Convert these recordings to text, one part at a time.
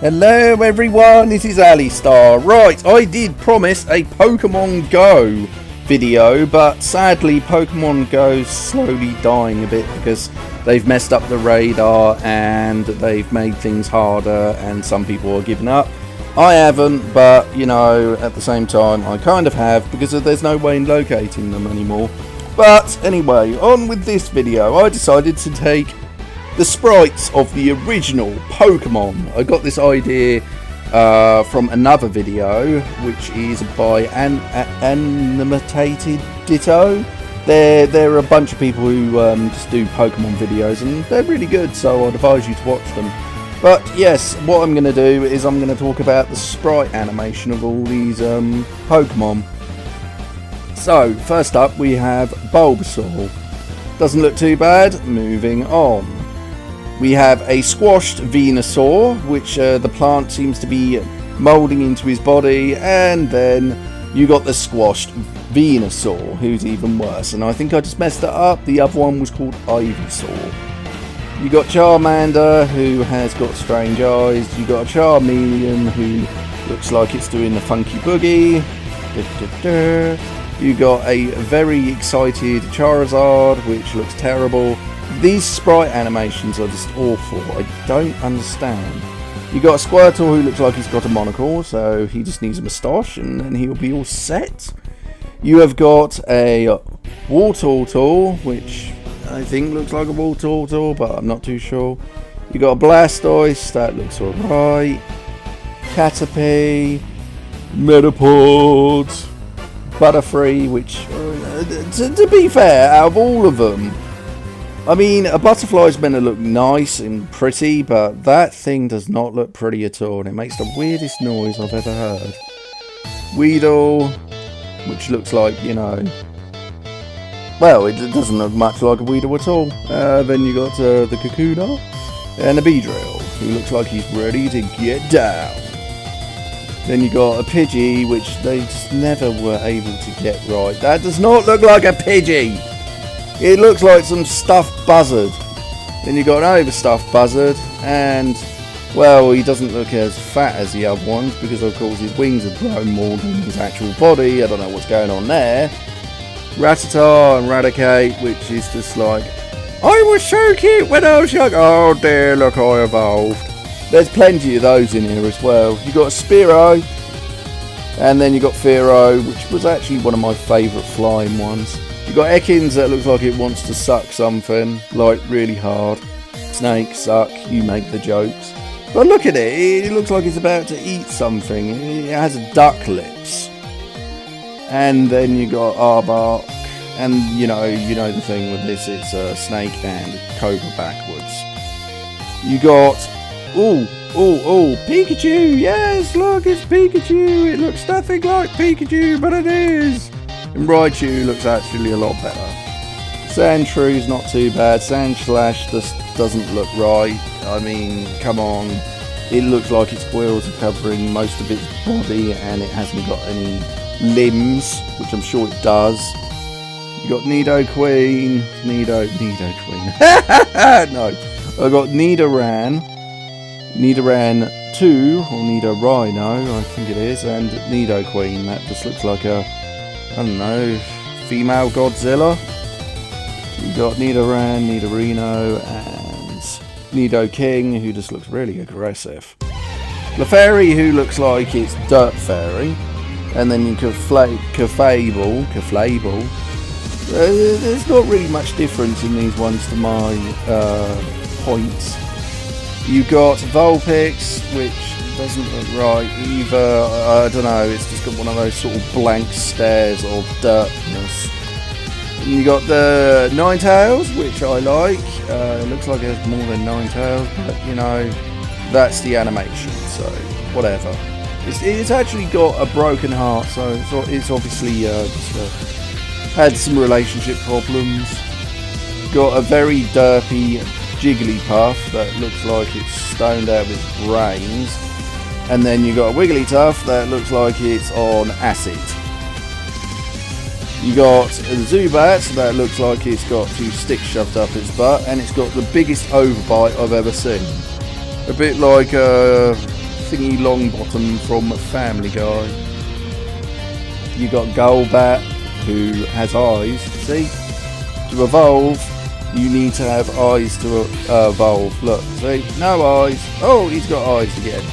Hello everyone, this is Alistar. Right, I did promise a Pokemon Go video, but sadly Pokemon Go's slowly dying a bit because they've messed up the radar and they've made things harder and some people are giving up. I haven't, but you know, at the same time I kind of have because there's no way in locating them anymore. But anyway, on with this video, I decided to take the sprites of the original Pokemon. I got this idea from another video, which is by Animated Ditto. They're a bunch of people who just do Pokemon videos, and they're really good, so I'd advise you to watch them. But yes, what I'm going to do is I'm going to talk about the sprite animation of all these Pokemon. So, first up we have Bulbasaur. Doesn't look too bad. Moving on. We have a squashed Venusaur, which the plant seems to be moulding into his body, and then you got the squashed Venusaur, who's even worse. And I think I just messed it up. The other one was called Ivysaur. You got Charmander, who has got strange eyes. You got a Charmeleon, who looks like it's doing the funky boogie. You got a very excited Charizard, which looks terrible. These sprite animations are just awful. I don't understand. You got a Squirtle who looks like he's got a monocle, so he just needs a moustache and then he'll be all set. You have got a Wartortle, which I think looks like a Wartortle, but I'm not too sure. You got a Blastoise, that looks alright. Caterpie, Metapod, Butterfree, which, to be fair, out of all of them, I mean, a butterfly's meant to look nice and pretty, but that thing does not look pretty at all, and it makes the weirdest noise I've ever heard. Weedle, which looks like, you know, well, it doesn't look much like a Weedle at all. Then you got the Kakuna and a Beedrill, who looks like he's ready to get down. Then you got a Pidgey, which they just never were able to get right. That does not look like a Pidgey! It looks like some stuffed buzzard. Then you got an overstuffed buzzard, and well, he doesn't look as fat as the other ones because of course his wings have grown more than his actual body. I don't know what's going on there. Rattata and Raticate, which is just like, I was so cute when I was young. Oh dear, look, I evolved. There's plenty of those in here as well. You got a Spearow, and then you got Fearow, which was actually one of my favourite flying ones. You got Ekans that looks like it wants to suck something, like really hard. Snake, suck, you make the jokes. But look at it, it looks like it's about to eat something. It has duck lips. And then you got Arbok, and you know the thing with this, it's a snake and cobra backwards. You got, Pikachu, yes, look, it's Pikachu. It looks nothing like Pikachu, but it is. And Raichu looks actually a lot better. Sandshrews not too bad. Sandslash just doesn't look right. I mean, come on. It looks like its quills are covering most of its body and it hasn't got any limbs, which I'm sure it does. You got Nidoqueen. Nidoqueen. No. I got Nidoran 2, or Nidorino, I think it is, and Nidoqueen. That just looks like a, I don't know, female Godzilla. You got Nidoran, Nidorino, and Nidoking, who just looks really aggressive. Clefairy, who looks like it's Dirt Fairy. And then you Clefable. There's not really much difference in these ones to my points. You got Vulpix, which doesn't look right either. I don't know, it's just got one of those sort of blank stares of dirtness. And you got the Ninetales, which I like. It looks like it has more than 9 tails, but you know, that's the animation, so whatever. It's actually got a broken heart, so it's obviously had some relationship problems. Got a very derpy Jigglypuff that looks like it's stoned out of its brains. And then you got a Wigglytuff that looks like it's on acid. You got a Zubat that looks like it's got 2 sticks shoved up its butt, and it's got the biggest overbite I've ever seen. A bit like thingy Longbottom from Family Guy. You got Golbat, who has eyes. See? To evolve, you need to have eyes to evolve. Look, see? No eyes. Oh, he's got eyes again.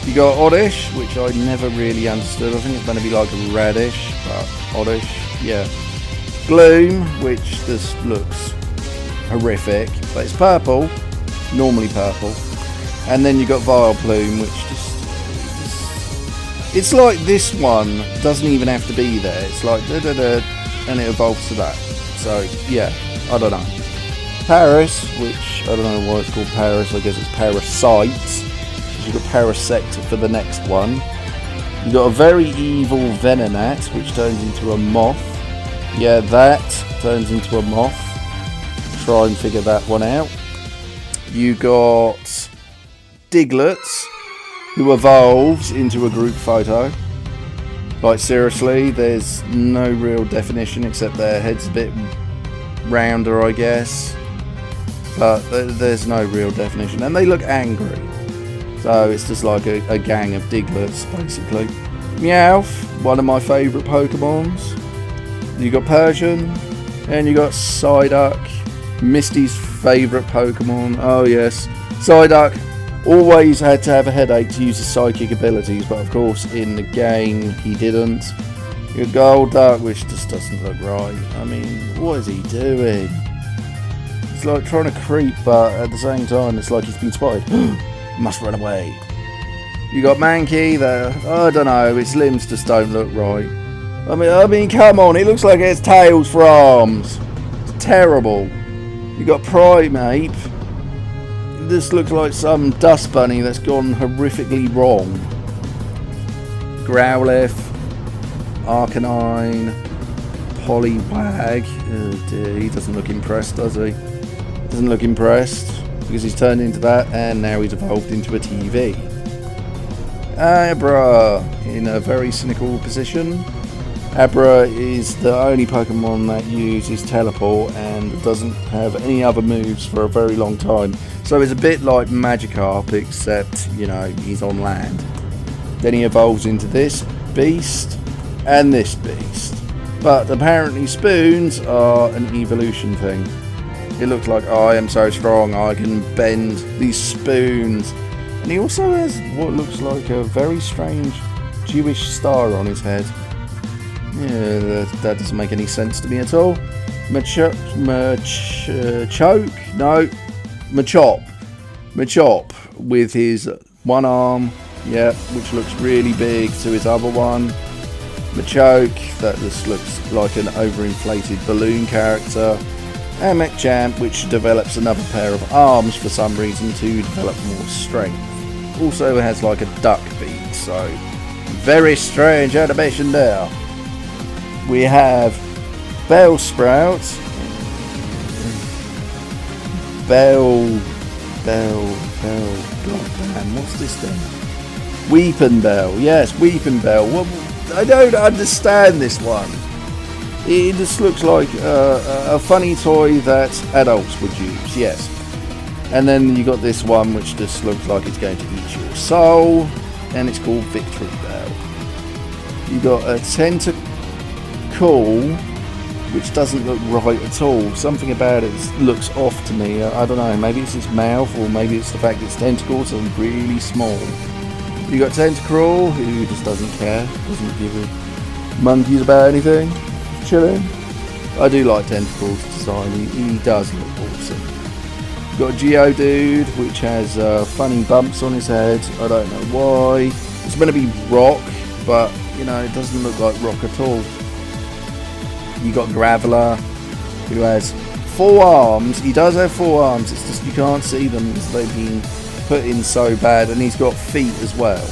You got Oddish, which I never really understood. I think it's going to be like a Radish, but Oddish, yeah. Gloom, which just looks horrific, but it's purple, normally purple. And then you got Vileplume, which just it's like this one doesn't even have to be there. It's like da da da, and it evolves to that. So yeah, I don't know. Paris, which I don't know why it's called Paris. I guess it's Parasite. You've got Parasect for the next one. You've got a very evil Venonat, which turns into a moth. Yeah, that turns into a moth. Try and figure that one out. You got Diglett, who evolves into a group photo. Like seriously, there's no real definition except their head's a bit rounder, I guess. But there's no real definition. And they look angry. So it's just like a gang of Digletts, basically. Meowth, one of my favourite Pokemons. You got Persian, and you got Psyduck, Misty's favourite Pokemon. Oh yes, Psyduck always had to have a headache to use his psychic abilities, but of course in the game he didn't. You got Golduck, which just doesn't look right. I mean, what is he doing? It's like trying to creep, but at the same time it's like he's been spotted. Must run away. You got Mankey, I don't know, its limbs just don't look right. I mean, come on, it looks like it has tails for arms. It's terrible. You got Primeape. This looks like some dust bunny that's gone horrifically wrong. Growlithe, Arcanine, Poliwag. Oh dear, he doesn't look impressed, does he? Doesn't look impressed because he's turned into that and now he's evolved into a TV. Abra in a very cynical position. Abra is the only Pokemon that uses Teleport and doesn't have any other moves for a very long time. So it's a bit like Magikarp, except, you know, he's on land. Then he evolves into this beast and this beast. But apparently spoons are an evolution thing. It looks like, oh, I am so strong, I can bend these spoons. And he also has what looks like a very strange Jewish star on his head. Yeah, that doesn't make any sense to me at all. Machop, with his one arm, yeah, which looks really big to his other one. Machoke, that just looks like an overinflated balloon character. And Machamp, which develops another pair of arms for some reason to develop more strength. Also has like a duck beak, so very strange animation there. We have Bellsprout, Goddamn, what's this thing? Weepinbell, yes, Weepinbell. Well, I don't understand this one. It just looks like a funny toy that adults would use, yes. And then you got this one which just looks like it's going to eat your soul, and it's called Victory Bell. You got a Tentacool, which doesn't look right at all. Something about it looks off to me. I don't know, maybe it's its mouth, or maybe it's the fact its tentacles are really small. You got Tentacruel, who just doesn't care, doesn't give a monkeys about anything, chilling. I do like Tentacruel's design, he does look awesome. You got Geodude, which has funny bumps on his head, I don't know why. It's meant to be rock, but you know, it doesn't look like rock at all. You got Graveler, who has 4 arms. He does have 4 arms, it's just you can't see them because they've been put in so bad, and he's got feet as well.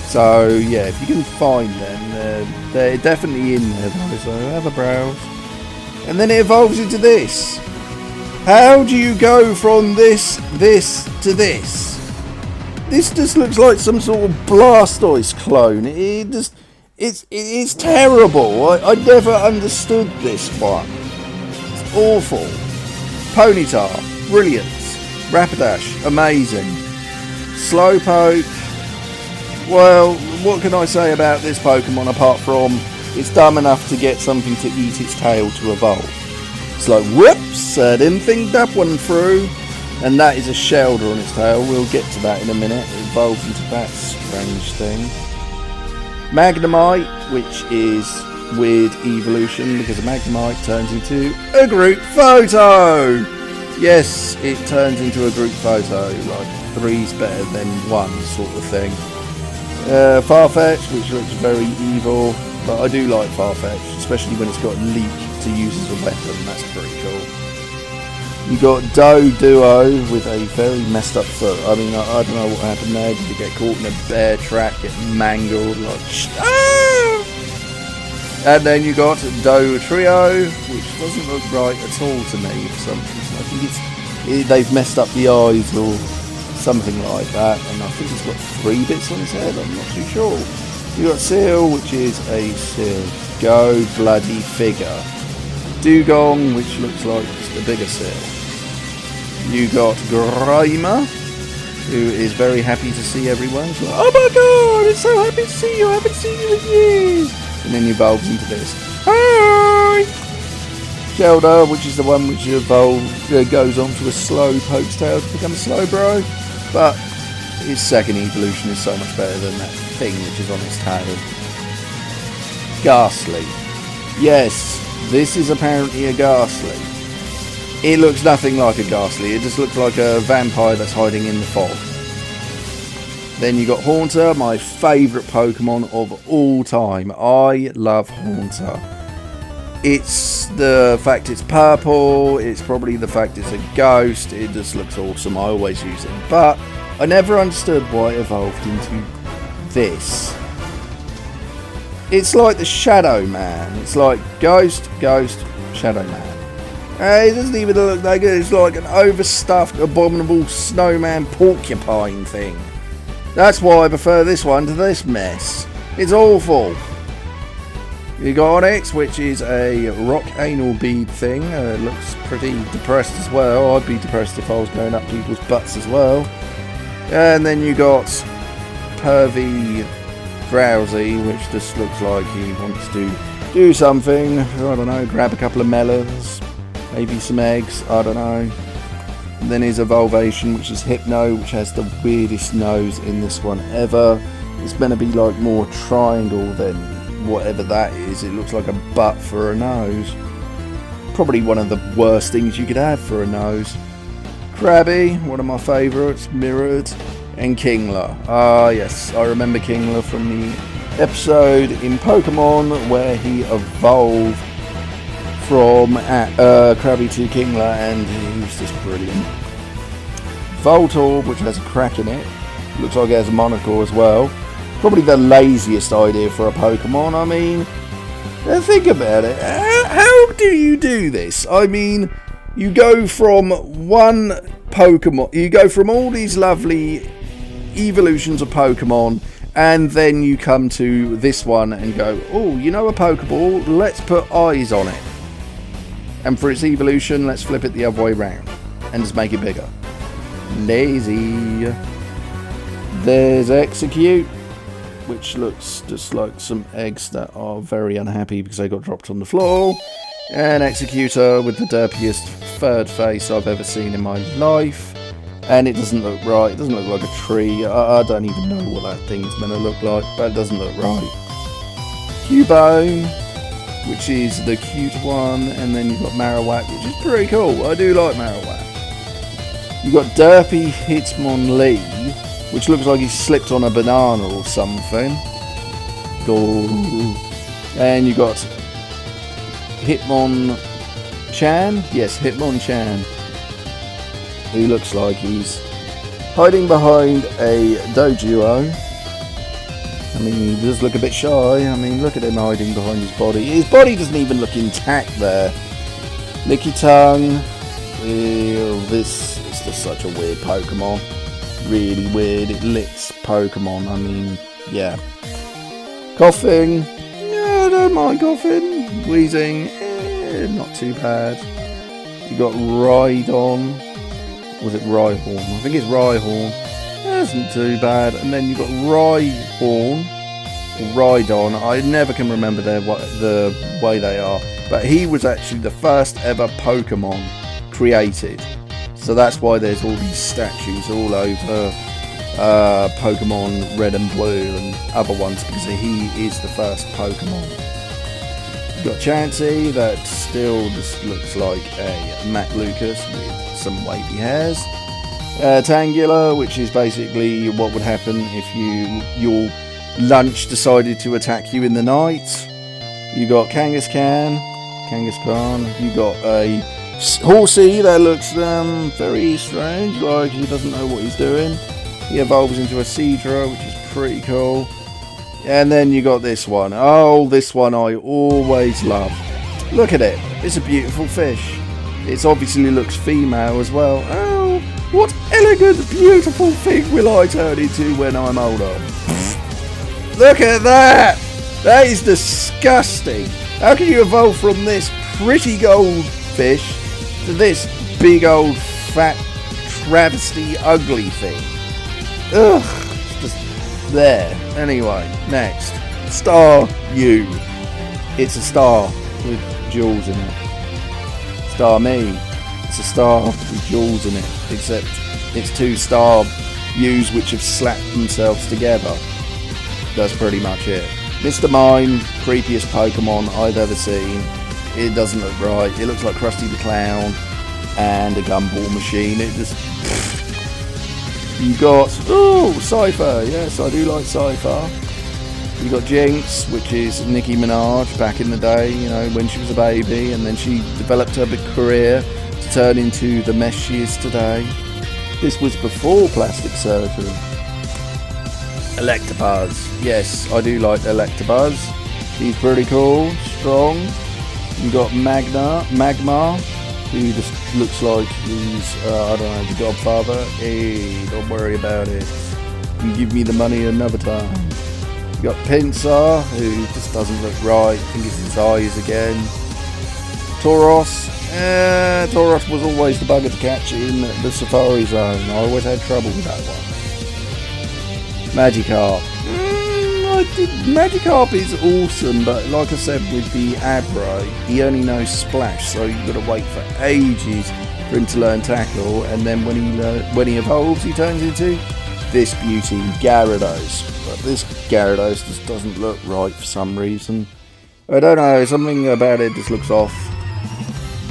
So yeah, if you can find them, they're definitely in there though, so have a browse. And then it evolves into this. How do you go from this to this? This just looks like some sort of Blastoise clone. It's terrible. I never understood this one. It's awful. Ponyta, brilliant. Rapidash, amazing. Slowpoke, Well, what can I say about this Pokemon apart from it's dumb enough to get something to eat its tail to evolve. It's like, whoops, I didn't think that one through. And that is a Shelder on its tail. We'll get to that in a minute. It evolves into that strange thing. Magnemite, which is weird evolution because a Magnemite turns into a group photo. Yes, it turns into a group photo, like 3's better than 1 sort of thing. Farfetch, which looks very evil, but I do like Farfetch, especially when it's got Leak to use as a weapon. That's pretty cool. You got Duo with a very messed up foot. I mean, I don't know what happened there. Did it get caught in a bear trap, get mangled, like And then you got Trio, which doesn't look right at all to me for some reason. I think they've messed up the eyes or something like that, and I think it's got 3 bits on his head. I'm not too sure. You got Seal, which is a Seal. Go bloody figure. Dugong, which looks like just a bigger Seal. You got Grimer, who is very happy to see everyone. She's like, oh my god, it's so happy to see you. I haven't seen you in years. And then evolves into this. Hi! Shelder, which is the one which goes on to a slow poke's tail to become a Slowbro. But his second evolution is so much better than that thing which is on his tail. Ghastly. Yes, this is apparently a Ghastly. It looks nothing like a Ghastly. It just looks like a vampire that's hiding in the fog. Then you got Haunter, my favourite Pokemon of all time. I love Haunter. It's the fact it's purple. It's probably the fact it's a ghost. It just looks awesome. I always use it. But I never understood why it evolved into this. It's like the Shadow Man. It's like Ghost, Shadow Man. It doesn't even look that good. It's like an overstuffed, abominable snowman porcupine thing. That's why I prefer this one to this mess. It's awful. You got Onyx, which is a rock anal bead thing. It looks pretty depressed as well. I'd be depressed if I was going up people's butts as well. And then you got Pervy Drowsy, which just looks like he wants to do something. I don't know, grab a couple of melons. Maybe some eggs, I don't know. And then his Evolvation, which is Hypno, which has the weirdest nose in this one ever. It's meant to be like more triangle than whatever that is. It looks like a butt for a nose. Probably one of the worst things you could have for a nose. Krabby, one of my favourites, mirrored. And Kingler. Ah yes, I remember Kingler from the episode in Pokemon where he evolved from Krabby to Kingler, and he was just brilliant. Voltorb, which has a crack in it. Looks like it has a monocle as well. Probably the laziest idea for a Pokemon. I mean, think about it. How do you do this? I mean, you go from one Pokemon, you go from all these lovely evolutions of Pokemon, and then you come to this one and go, oh, you know a Pokeball? Let's put eyes on it. And for its evolution, let's flip it the other way around and just make it bigger. Lazy. There's Execute, which looks just like some eggs that are very unhappy because they got dropped on the floor. And Executor with the derpiest third face I've ever seen in my life. And it doesn't look right. It doesn't look like a tree. I don't even know what that thing's meant to look like, but it doesn't look right. Cubone, which is the cute one, and then you've got Marowak, which is pretty cool. I do like Marowak. You've got Derpy Hitmonlee, which looks like he slipped on a banana or something. Ooh. And you got Hitmonchan. Yes, Hitmonchan. Who looks like he's hiding behind a Doduo. I mean, he does look a bit shy. I mean, look at him hiding behind his body. His body doesn't even look intact there. Licky Tongue. Ew, this is just such a weird Pokemon. Really weird. It licks Pokemon. I mean, yeah. Coughing. Yeah, I don't mind coughing. Wheezing. Not too bad. You got Rhydon. Was it Rhyhorn? I think it's Rhyhorn. isn't too bad. And then you've got Rhyhorn, or Rhydon. I never can remember the way they are. But he was actually the first ever Pokemon created. So that's why there's all these statues all over Pokemon Red and Blue and other ones, because he is the first Pokemon. You've got Chansey, that still just looks like a Mac Lucas with some wavy hairs. Tangela, which is basically what would happen if your lunch decided to attack you in the night. You got Kangaskhan. You got a Horsey that looks very strange, like he doesn't know what he's doing. He evolves into a Seadra, which is pretty cool. And then you got this one. Oh, this one I always love. Look at it. It's a beautiful fish. It obviously looks female as well. Oh, what elegant, beautiful thing will I turn into when I'm older? Look at that. That is disgusting. How can you evolve from this pretty goldfish to this big old fat travesty ugly thing? Ugh, it's just there. Anyway, next. Staryu. It's a star with jewels in it. Starmie. It's a star with jewels in it. Except it's two Staryus which have slapped themselves together. That's pretty much it. Mr. Mime, creepiest Pokemon I've ever seen. It doesn't look right. It looks like Krusty the Clown and a gumball machine. It just... You got... Oh, Cypher. Yes, I do like Cypher. You got Jinx, which is Nicki Minaj back in the day, you know, when she was a baby, and then she developed her big career to turn into the mess she is today. This was before plastic surgery. Electabuzz. Yes, I do like Electabuzz. He's pretty cool, strong. You got Magma, who just looks like he's, I don't know, the Godfather. Hey, don't worry about it. You give me the money another time. You got Pinsir, who just doesn't look right. I think it's his eyes again. Tauros. Tauros was always the bugger to catch in the Safari Zone. I always had trouble with that one. Magikarp. Magikarp is awesome, but like I said with the Abra, he only knows Splash, so you've got to wait for ages for him to learn Tackle, and then when he evolves, he turns into this beauty, Gyarados. But this Gyarados just doesn't look right for some reason. I don't know, something about it just looks off.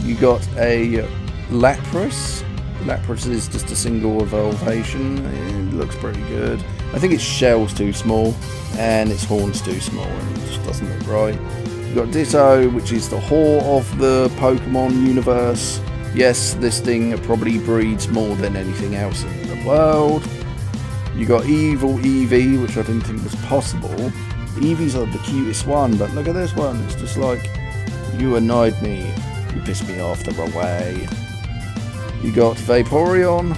You got a Lapras. Lapras is just a single evolvation. It looks pretty good. I think its shell's too small and its horn's too small, and it just doesn't look right. You've got Ditto, which is the whore of the Pokemon universe. Yes, this thing probably breeds more than anything else in the world. You got Evil Eevee, which I didn't think was possible. Eevees are the cutest one, but look at this one. It's just like, you annoyed me. You pissed me off the wrong way. You got Vaporeon.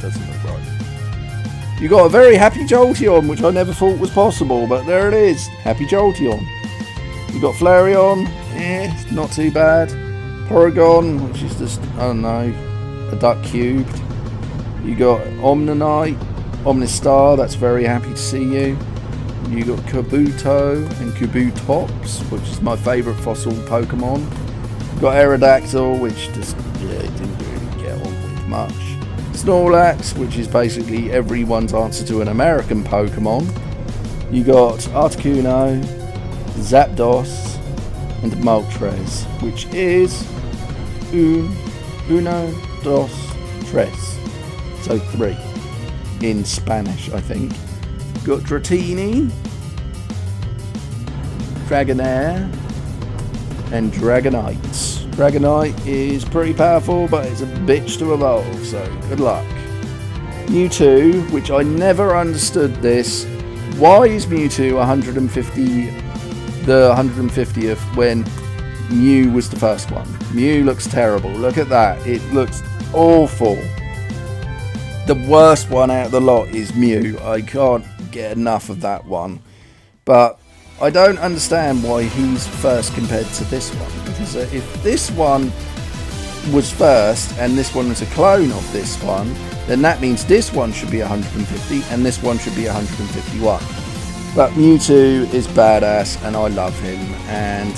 Doesn't look right. You got a very happy Jolteon, which I never thought was possible, but there it is. Happy Jolteon. You got Flareon. Not too bad. Porygon, which is just, I don't know, a duck cubed. You got Omnanite, Omnistar, that's very happy to see you. You got Kabuto and Kabutops, which is my favourite fossil Pokemon. You got Aerodactyl, which just, it didn't really get on with much. Snorlax, which is basically everyone's answer to an American Pokemon. You got Articuno, Zapdos, and Moltres, which is uno, dos, tres. So 3 in Spanish, I think. Got Dratini, Dragonair, and Dragonite. Dragonite is pretty powerful, but it's a bitch to evolve, so good luck. Mewtwo, which I never understood this. Why is Mewtwo the 150th when Mew was the first one? Mew looks terrible. Look at that. It looks awful. The worst one out of the lot is Mew. I can't get enough of that one. But I don't understand why he's first compared to this one. Because if this one was first and this one was a clone of this one, then that means this one should be 150 and this one should be 151. But Mewtwo is badass and I love him, and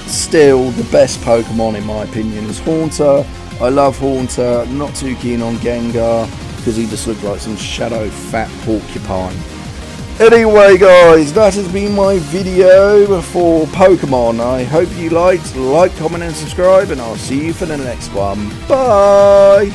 still the best Pokemon in my opinion is Haunter. I love Haunter, not too keen on Gengar because he just looks like some shadow fat porcupine. Anyway guys, that has been my video for Pokemon. I hope you liked. Like, comment and subscribe, and I'll see you for the next one. Bye!